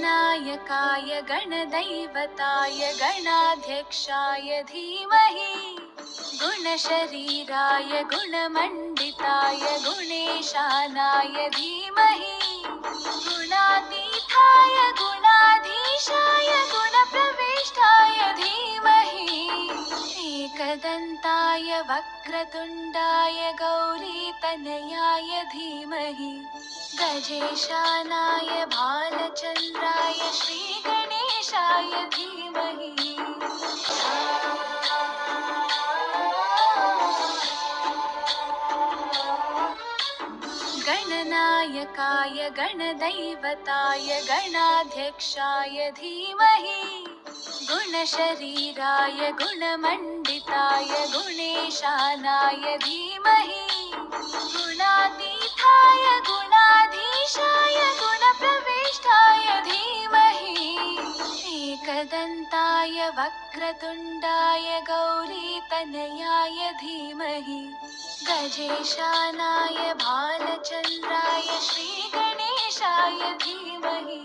गणनायकाय गणदैवताय गणाध्यक्षाय धीमहि गुणशरीराय गुणमण्डिताय गुणेशानाय धीमहि गुणातीताय गुणाधीशाय गुणप्रविष्टाय धीमहि एकदन्ताय वक्रतुण्डाय गौरीतनयाय धीमहि गजेशानाय भालचन्द्राय श्रीगणेशाय धीमहि गणनायकाय गणदैवताय गणाध्यक्षाय धीमहि गुणशरीराय गुणमण्डिताय गुणेशानाय धीमहि गुणातीताय गुणाधीशाय गुणप्रविष्टाय धीमहि एकदन्ताय वक्रतुण्डाय गौरीतनयाय धीमहि गजेशानाय भालचन्द्राय श्रीगणेशाय धीमहि।